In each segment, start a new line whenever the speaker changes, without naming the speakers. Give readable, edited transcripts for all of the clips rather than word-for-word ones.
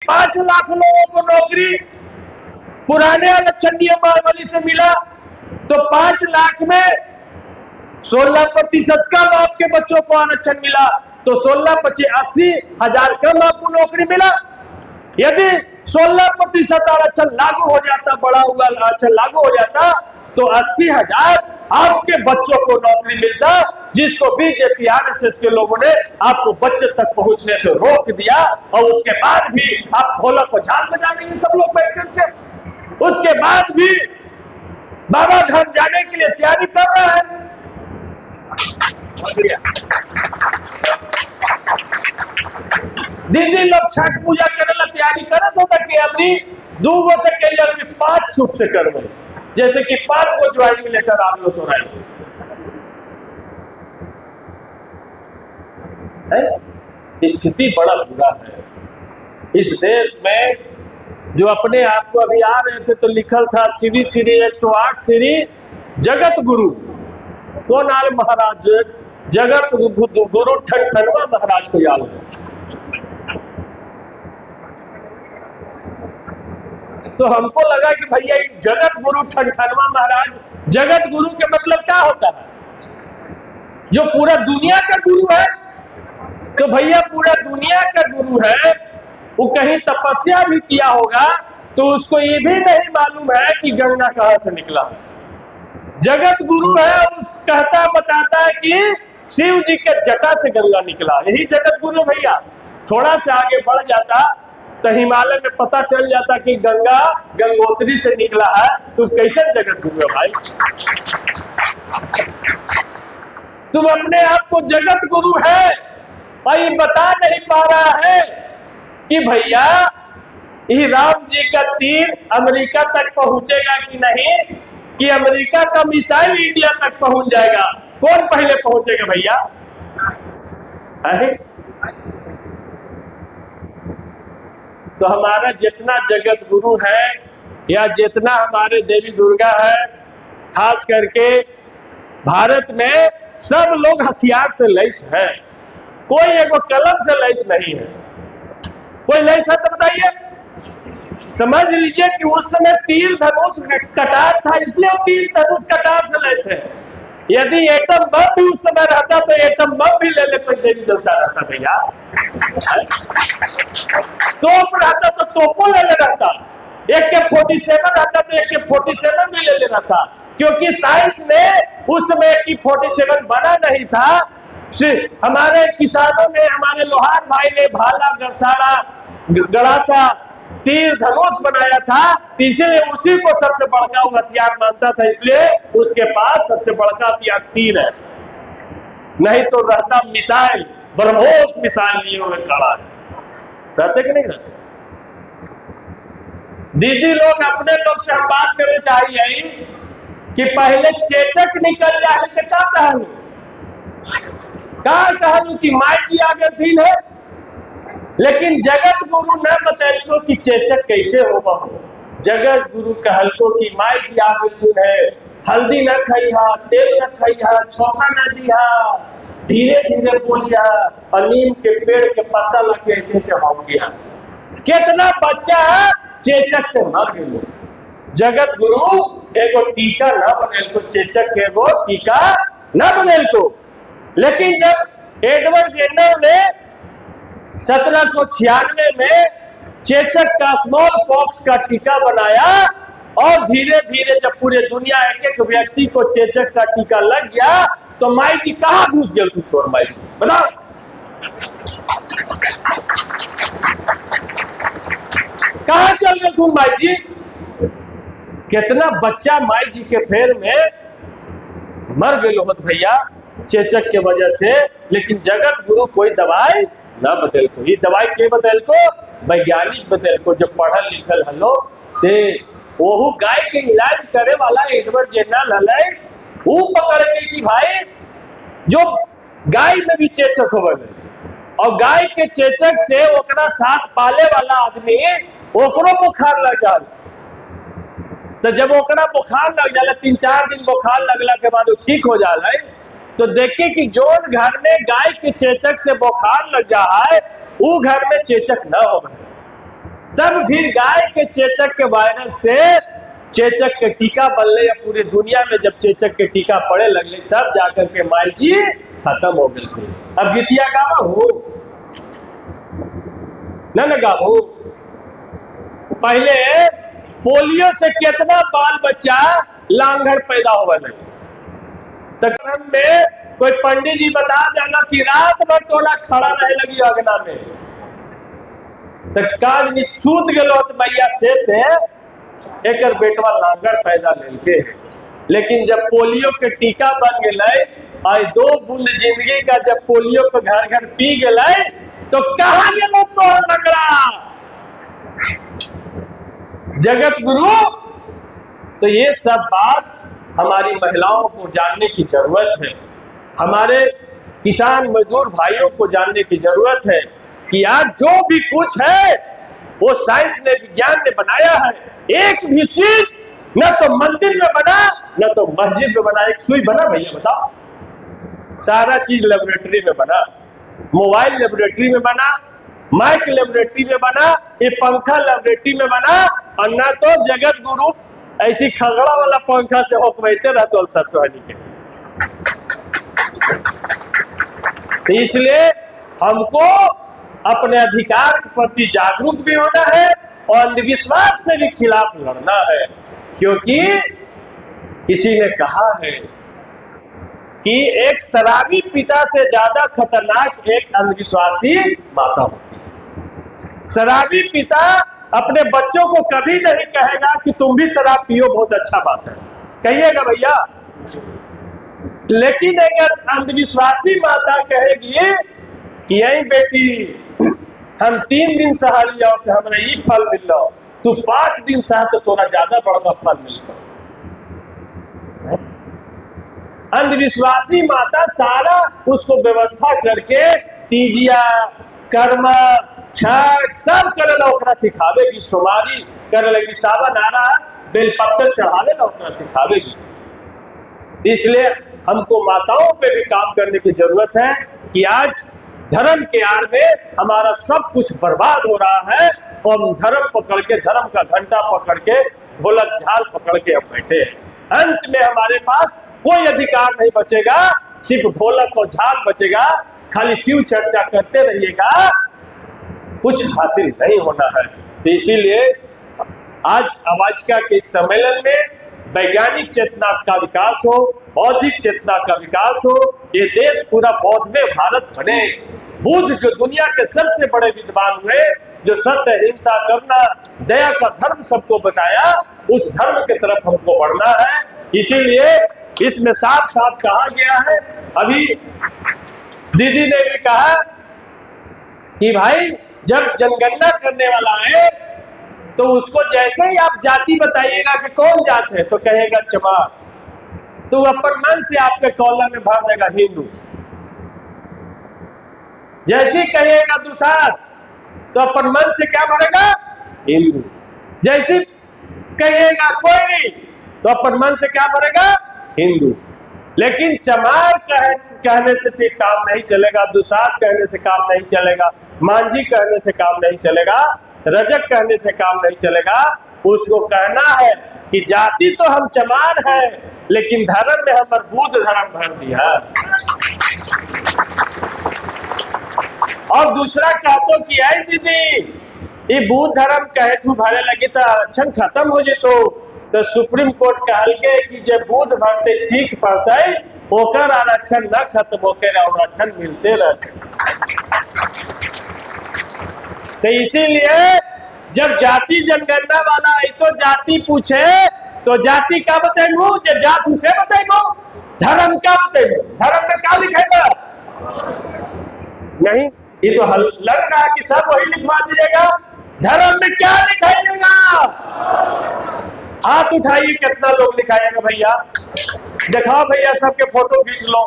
5 लाख लोगों को नौकरी पुराने आरक्षण मावली से मिला, तो 5 लाख में 16% कम आपके बच्चों को आरक्षण मिला, तो 80,000 कम आपको नौकरी मिला। यदि 16% आरक्षण लागू हो जाता, बढ़ा हुआ आरक्षण लागू हो जाता, तो 80,000 आपके बच्चों को नौकरी मिलता, जिसको बीजेपी आरएसएस के लोगों ने आपको बच्चे तक पहुंचने से रोक दिया। और उसके बाद भी आप ढोलक को झाल बजा देंगे सब लोग बैठ करके, उसके बाद भी बाबा धाम जाने के लिए तैयारी कर रहा है। दीदी लोग छठ पूजा करे ला तैयारी करत होता कि अपनी 2 गो से के लिए 5 सूप से करवे, जैसे कि 5 गो ज्वाइनिंग लेटर आ लो तो राय स्थिति बड़ा बुरा है इस देश में। जो अपने आप को अभी आ रहे थे तो लिखल था श्री श्री 108 श्री जगत गुरु, कौन आल महाराज, जगत गुरु ठनठनवा महाराज को याद है। तो हमको लगा कि भैया जगत गुरु ठनठनवा महाराज, जगत गुरु के मतलब क्या होता है? जो पूरा दुनिया का गुरु है। तो भैया पूरा दुनिया का गुरु है, वो कहीं तपस्या भी किया होगा तो उसको ये भी नहीं मालूम है कि गंगा कहां से निकला। जगत गुरु है और कहता बताता है कि शिव जी के जटा से गंगा निकला, यही जगत गुरु भैया। थोड़ा से आगे बढ़ जाता तो हिमालय में पता चल जाता कि गंगा गंगोत्री से निकला है, तो कैसे जगत गुरु है भाई? तुम अपने आप को जगत गुरु है और ये बता नहीं पा रहा है कि भैया ये राम जी का तीर अमेरिका तक पहुंचेगा कि नहीं, कि अमेरिका का मिसाइल इंडिया तक पहुंच जाएगा, कौन पहले पहुंचेगा भैया? तो हमारा जितना जगत गुरु है या जितना हमारे देवी दुर्गा है, खास करके भारत में सब लोग हथियार से लैस है, कोई एगो कलम से लैस नहीं है। कोई लैस है तो बताइए, समझ लीजिए कि उस समय तीर धनुष कटार था, इसलिए तीर धनुष कटार से लैस है। यदि एटम बम भी उस समय रहता तो एटम बम भी ले ले कोई देवी देवता रहता भैया। तोप रहता तो तोपो ले ले रहता, AK-47 रहता तो AK-47 भी ले ले रहता, क्योंकि साइंस में उस समय AK-47 बना नहीं था। हमारे किसानों ने, हमारे लोहार भाई ने भाला गरसाड़ा गड़ासा तीर धनुष बनाया था, इसलिए उसी को सबसे बड़का हथियार मानता था, इसलिए उसके पास सबसे बड़का हथियार तीर है। नहीं तो रहता मिसाइल, ब्रह्मोस मिसाइल लिए हुए खड़ा है, रहते कि नहीं रहते? दीदी लोग अपने लोग से हम बात करना चाहिए कि पहले चेचक निकल जाए तो क्या कहूं कि माई जी आगे दिन है, लेकिन जगत गुरु न बतैलको कि चेचक कैसे होगा। जगत गुरु कहलको कि माई जी आगे दिन है, हल्दी न खइहा, तेल न खइहा, छौका न दिहा, धीरे धीरे बोलिया, और नीम के पेड़ के पत्ता लगे ऐसे से हो गया। कितना बच्चा चेचक से मर गए। जगत गुरु एगो टीका न बनेलको, चेचक के एगो टीका न बनेलको। लेकिन जब एडवर्ड जेनर ने 1796 में चेचक का स्मॉल पॉक्स का टीका बनाया, और धीरे धीरे जब पूरे दुनिया एक एक व्यक्ति को चेचक का टीका लग गया, तो माई जी कहाँ घुस गए तू? तो माई जी बताओ, कहाँ चल गए तू माई जी? कितना बच्चा माई जी के फेर में मर गए लोग भैया चेचक के वजह से। लेकिन जगत गुरु कोई दवाई ना बदल को, ये दवाई के बदल को वैज्ञानिक बदल को, जो पढ़ल लिखल हलो से वहू गाय के इलाज करे वाला एडवर्ड जेनर हले, वो पकड़ के कि भाई जो गाय में भी चेचक हो गए, और गाय के चेचक से ओकरा साथ पाले वाला आदमी ओकरो बुखार लग जा। तो जब ओकरा बुखार लग जाला, 3-4 दिन बुखार लगला के बाद वो ठीक हो जाला, तो देखे कि जोन घर में गाय के चेचक से बुखार लग जा है, वो घर में चेचक न हो गए। तब फिर गाय के चेचक के वायरस से चेचक के टीका बनले या पूरी दुनिया में जब चेचक के टीका पड़े लगले तब जाकर के माई जी खत्म हो गई थी। अब गीतिया गावा हो न गावो। पहले पोलियो से कितना बाल बच्चा लांघड़ पैदा हुआ नहीं, तक में कोई पंडित जी बता देना कि रात भर तोला खड़ा रहे लगी अगना में, तो काज सूत गलो मैया से एक बेटवा लांघड़ पैदा लेके। लेकिन जब पोलियो के टीका बन गए और 2 बूंद जिंदगी का जब पोलियो को घर घर पी गए तो कहा गया तो लंगड़ा जगत गुरु। तो ये सब बात हमारी महिलाओं को जानने की जरूरत है, हमारे किसान मजदूर भाइयों को जानने की जरूरत है कि आज जो भी कुछ है वो साइंस ने विज्ञान ने बनाया है। एक भी चीज न तो मंदिर में बना न तो मस्जिद में बना। एक सुई बना भैया बताओ, सारा चीज लेबोरेटरी में बना, मोबाइल लेबोरेटरी में बना, माइक लेबोरेटरी में बना, ये पंखा लेबोरेटरी में बना, और न तो जगत गुरु ऐसी खगड़ा वाला पंखा से होकते रहते सत्वानी के। तो इसलिए हमको अपने अधिकार के प्रति जागरूक भी होना है और अंधविश्वास से भी खिलाफ लड़ना है, क्योंकि किसी ने कहा है कि एक शराबी पिता से ज्यादा खतरनाक एक अंधविश्वासी माता होती है। शराबी पिता अपने बच्चों को कभी नहीं कहेगा कि तुम भी शराब पियो, बहुत अच्छा बात है, कहिएगा भैया। लेकिन अगर अंधविश्वासी माता कहेगी कि यही बेटी हम 3 दिन सहा लिया से हमें ये फल मिल रहा, तू 5 दिन सहा तो तोरा ज्यादा बड़ा फल मिलता। अंधविश्वासी माता सारा उसको व्यवस्था करके तीजिया कर्मा छठ सब करेला ओकरा सिखावेगी, सोमारी करे लगी, सावन आ रहा बेलपत्र चढ़ावे ला ओकरा सिखावेगी। इसलिए हमको माताओं पे भी काम करने की जरूरत है कि आज धर्म के आड़ में हमारा सब कुछ बर्बाद हो रहा है और हम धर्म पकड़ के, धर्म का घंटा पकड़ के, ढोलक झाल पकड़ के हम बैठे हैं। अंत में हमारे पास कोई अधिकार नहीं बचेगा, सिर्फ ढोलक और झाल बचेगा। खाली शिव चर्चा करते रहिएगा, कुछ हासिल नहीं होना है। तो इसीलिए आज अवाजिका के सम्मेलन में वैज्ञानिक चेतना का विकास हो, बौद्धिक चेतना का विकास हो, ये देश पूरा बौद्ध में भारत बने। बुद्ध जो दुनिया के सबसे बड़े विद्वान हुए, जो सत्य हिंसा करना दया का धर्म सबको बताया, उस धर्म की तरफ हमको बढ़ना है। इसीलिए इसमें साफ साफ कहा गया है, अभी दीदी ने भी कहा कि भाई जब जनगणना करने वाला है तो उसको जैसे ही आप जाति बताइएगा कि कौन जात है तो कहेगा चमार, तो अपन मन से आपके कॉलम में भर देगा हिंदू। जैसे ही कहेगा दुसार तो अपन मन से क्या भरेगा हिंदू। जैसे कहेगा कोई नहीं तो अपन मन से क्या भरेगा हिंदू। लेकिन चमार कहने से सिर्फ काम नहीं चलेगा, दुसार कहने से काम नहीं चलेगा, मांझी कहने से काम नहीं चलेगा, रजक कहने से काम नहीं चलेगा। उसको कहना है कि जाति तो हम चमार हैं लेकिन धर्म में हम बुद्ध धर्म भर दिया। और दूसरा कहतो कि आई दीदी ये बुद्ध धर्म कहे तू भरे लगी तो आरक्षण खत्म हो जेतो, तो सुप्रीम कोर्ट कहल के कि जब बुद्ध भरते सीख पढ़ते ओकर आरक्षण न खत्म होकर आरक्षण मिलते रहते। तो इसीलिए जब जाति जनगणना वाला आई तो जाति पूछे तो जाति क्या बताएंगो, जब जात उसे बताएंगो, धर्म क्या बताएंगो, धर्म में क्या लिखेगा नहीं। ये तो लग रहा है कि सब वही लिखवा दीजिएगा, धर्म में क्या लिखाइएगा। हाथ उठाइए कितना लोग लिखाएंगे भैया, दिखाओ भैया सबके फोटो खींच लो,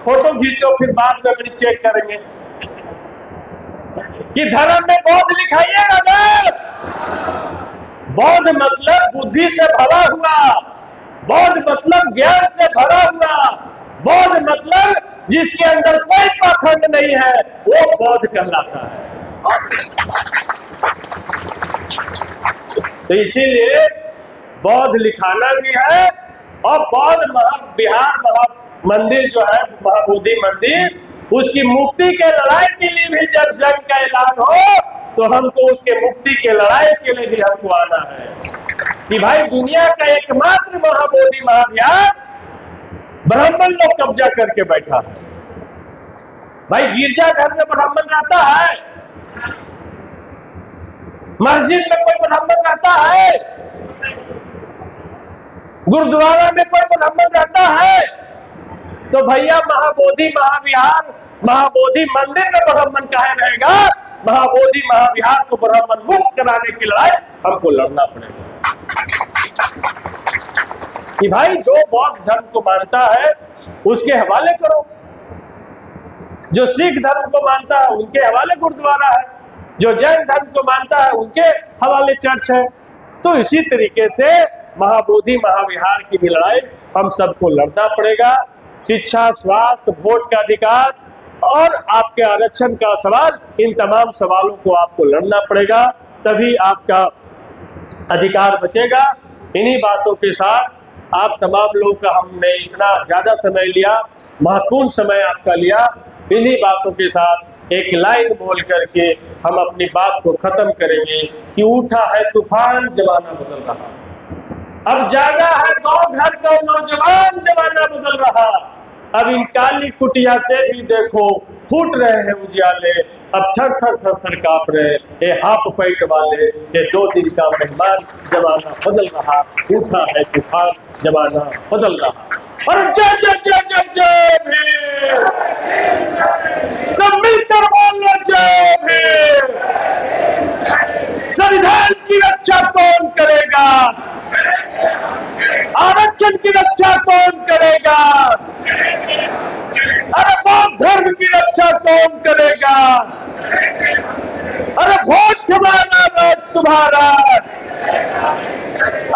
फोटो खींचो फिर बाद में अपनी चेक करेंगे कि धर्म में बौद्ध लिखाइएगा ना। बौद्ध मतलब बुद्धि से भरा हुआ, बौद्ध मतलब ज्ञान से भरा हुआ, बौद्ध मतलब जिसके अंदर कोई पाखंड नहीं है वो बौद्ध कहलाता है। तो इसीलिए बौद्ध लिखाना भी है और बौद्ध बिहार मंदिर जो है महाबोधि मंदिर, उसकी मुक्ति के लड़ाई के लिए भी जब जंग का ऐलान हो तो हमको उसके मुक्ति के लड़ाई के लिए भी हमको आना है कि भाई दुनिया का एकमात्र महाबोधि महाविहार ब्राह्मण लोग कब्जा करके बैठा है। भाई गिरजा घर में ब्राह्मण रहता है, मस्जिद में कोई ब्राह्मण रहता है, गुरुद्वारा में कोई ब्राह्मण रहता है, तो भैया महाबोधि महाविहार महाबोधि मंदिर में ब्राह्मण काहे रहेगा? महाबोधि महाविहार को ब्राह्मण मुक्त कराने की लड़ाई हमको लड़ना पड़ेगा कि भाई जो बौद्ध धर्म को मानता है उसके हवाले करो, जो सिख धर्म को मानता है उनके हवाले गुरुद्वारा है, जो जैन धर्म को मानता है उनके हवाले चर्च है। तो इसी तरीके से महाबोधि महाविहार की भी लड़ाई हम सबको लड़ना पड़ेगा। शिक्षा, स्वास्थ्य, वोट का अधिकार और आपके आरक्षण का सवाल, इन तमाम सवालों को आपको लड़ना पड़ेगा, तभी आपका अधिकार बचेगा। इन्हीं बातों के साथ आप तमाम लोगों का हमने इतना ज़्यादा समय लिया, महत्वपूर्ण समय आपका लिया, इन्हीं बातों के साथ एक लाइन बोल करके हम अपनी बात को खत्म करेंगे कि उठा है तूफान, जमाना बदल रहा, अब जागा है गाँव घर का नौजवान, जमाना बदल रहा। अब इन काली कुटिया से भी देखो फूट रहे हैं उजियाले, अब थर थर थर थर कांप रहे ये हाफ पैंट वाले, ये 2 दिन का मेहमान, जमाना बदल रहा, उठा है तूफान, जमाना बदल रहा। और जय जय जय जय जय भीम, सब मिलकर बोलो जय भीम। संविधान की रक्षा कौन करेगा? आरक्षण की रक्षा कौन करेगा? अरे बौद्ध धर्म की रक्षा कौन करेगा? अरे वोट हमारा, राज तुम्हारा,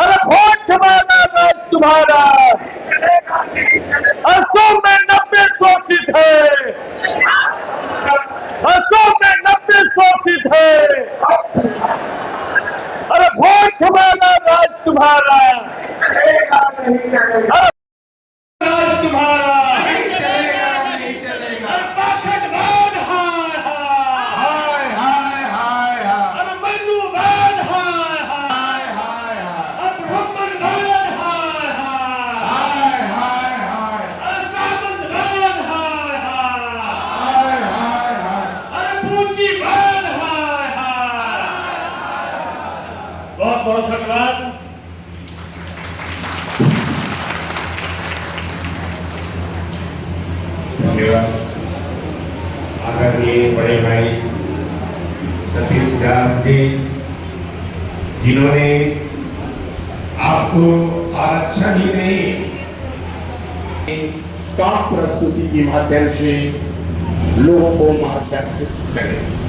अरे वोट हमारा, राज तुम्हारा। 100 में 90 शोषित है, 100 में 90 शोषित है। अरे वोट हमारा, राज तुम्हारा, अरे राज तुम्हारा। बहुत बहुत धन्यवाद।
धन्यवाद आदरणीय बड़े भाई सतीश दास जी, जिन्होंने आपको आरक्षण ही नहीं काम प्रस्तुति के माध्यम से लोगों को मार्गदर्शित करें।